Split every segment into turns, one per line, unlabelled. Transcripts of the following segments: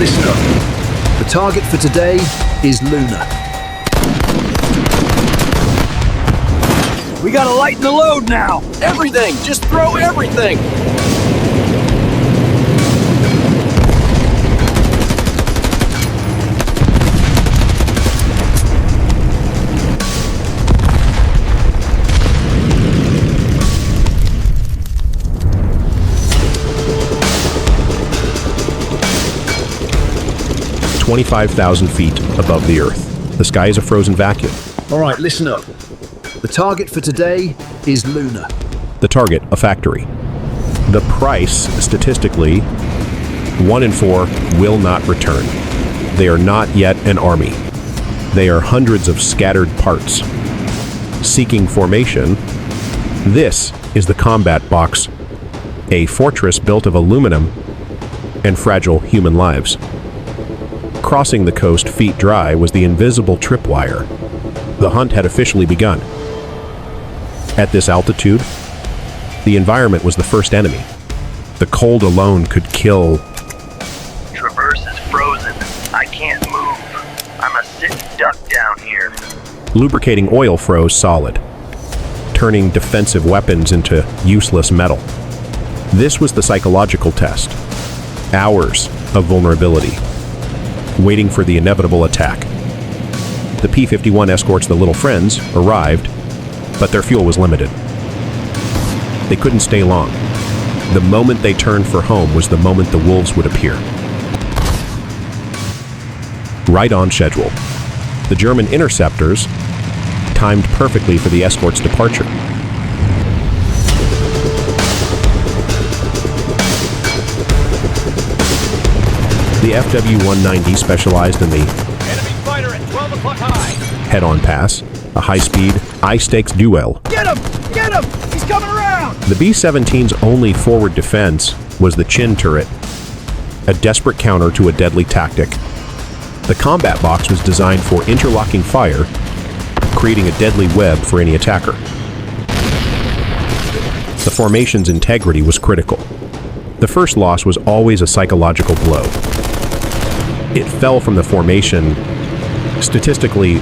listen up. The target for today is Leuna.
We gotta lighten the load now! Everything! Just throw everything!
"25,000 feet above the Earth. The sky is a frozen vacuum.
All right, listen up. The target for today is Leuna.
The target, a factory. The price, statistically, 1 in 4 will not return. They are not yet an army. They are hundreds of scattered parts. Seeking formation, this is the combat box, a fortress built of aluminum and fragile human lives. Crossing the coast feet dry was the invisible tripwire. The hunt had officially begun. At this altitude, the environment was the first enemy. The cold alone could kill.
Traverse is frozen. I can't move. I'm a sitting duck down here.
Lubricating oil froze solid, turning defensive weapons into useless metal. This was the psychological test. Hours of vulnerability, waiting for the inevitable attack. The P-51 escorts the Little Friends arrived, but their fuel was limited. They couldn't stay long. The moment they turned for home was the moment the wolves would appear. Right on schedule. The German interceptors timed perfectly for the escort's departure. The FW-190 specialized in the
Enemy fighter at 12 o'clock high!
head-on pass, a high-speed, high-stakes duel.
Get him! Get him! He's coming around!
The B-17's only forward defense was the chin turret, a desperate counter to a deadly tactic. The combat box was designed for interlocking fire, creating a deadly web for any attacker. The formation's integrity was critical. The first loss was always a psychological blow. It fell from the formation. Statistically,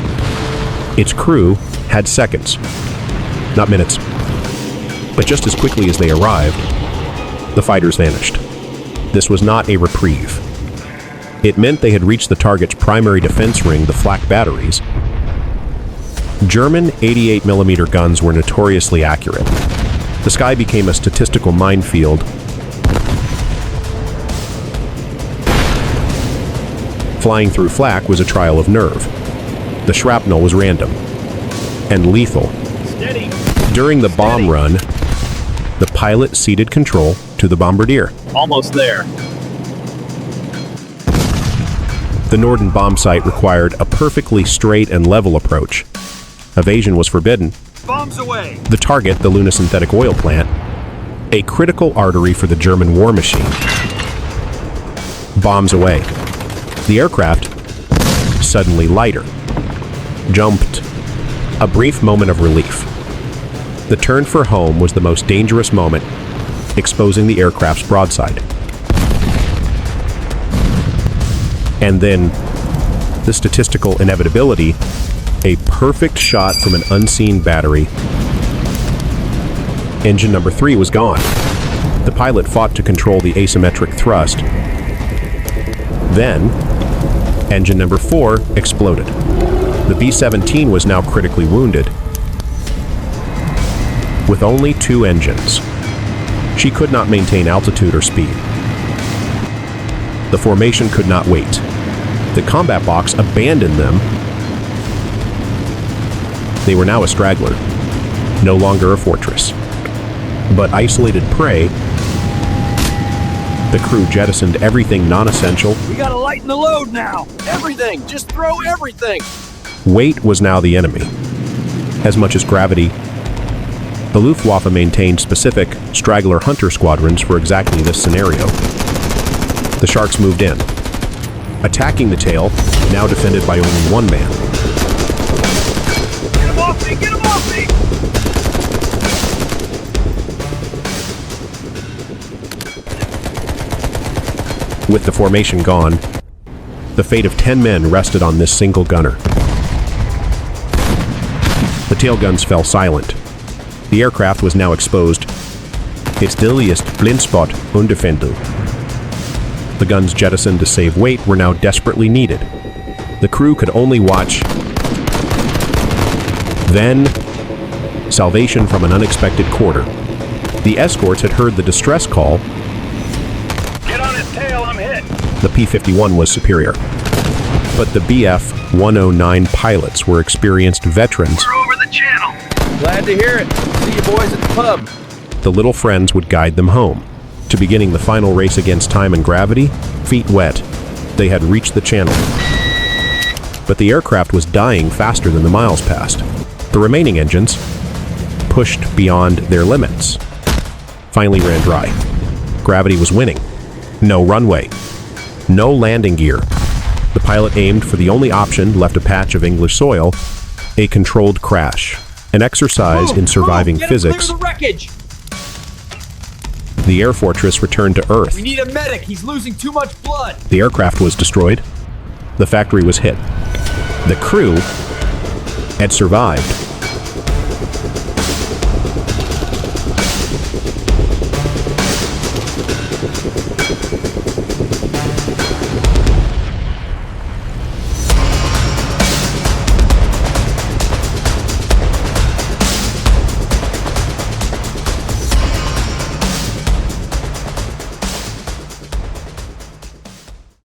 its crew had seconds, not minutes. But just as quickly as they arrived, the fighters vanished. This was not a reprieve. It meant they had reached the target's primary defense ring, the flak batteries. German 88mm guns were notoriously accurate. The sky became a statistical minefield. Flying through flak was a trial of nerve. The shrapnel was random and lethal.
Steady!
During the bomb run, the pilot ceded control to the bombardier.
Almost there.
The Norden bomb site required a perfectly straight and level approach. Evasion was forbidden.
Bombs away!
The target, the Leuna synthetic oil plant, a critical artery for the German war machine. Bombs away. The aircraft, suddenly lighter, jumped. A brief moment of relief. The turn for home was the most dangerous moment, exposing the aircraft's broadside. And then, the statistical inevitability, a perfect shot from an unseen battery. Engine number 3 was gone. The pilot fought to control the asymmetric thrust. Then, engine number 4 exploded. The B-17 was now critically wounded. With only 2 engines, she could not maintain altitude or speed. The formation could not wait. The combat box abandoned them. They were now a straggler, no longer a fortress, but isolated prey. The crew jettisoned everything non-essential.
We gotta lighten the load now! Everything! Just throw everything!
Weight was now the enemy, as much as gravity. The Luftwaffe maintained specific straggler hunter squadrons for exactly this scenario. The Sharks moved in, attacking the tail, now defended by only one man.
Get him off me! Get him off me!
With the formation gone, The fate of 10 men rested on this single gunner. The tail guns fell silent. The aircraft was now exposed. Its deadliest blind spot undefended. The guns jettisoned to save weight were now desperately needed. The crew could only watch. Then, salvation from an unexpected quarter. The escorts had heard the distress call.
Get on his tail, I'm hit.
The P-51 was superior. But the BF-109 pilots were experienced veterans.
We're over the channel.
Glad to hear it. See you boys at the pub.
The little friends would guide them home. To beginning the final race against time and gravity, feet wet, they had reached the channel. But the aircraft was dying faster than the miles passed. The remaining engines, pushed beyond their limits, finally ran dry. Gravity was winning. No runway. No landing gear. The pilot aimed for the only option left a patch of English soil, a controlled crash. An exercise in surviving physics.
Clear the wreckage.
The Air Fortress returned to Earth.
We need a medic. He's losing too much blood.
The aircraft was destroyed. The factory was hit. The crew had survived.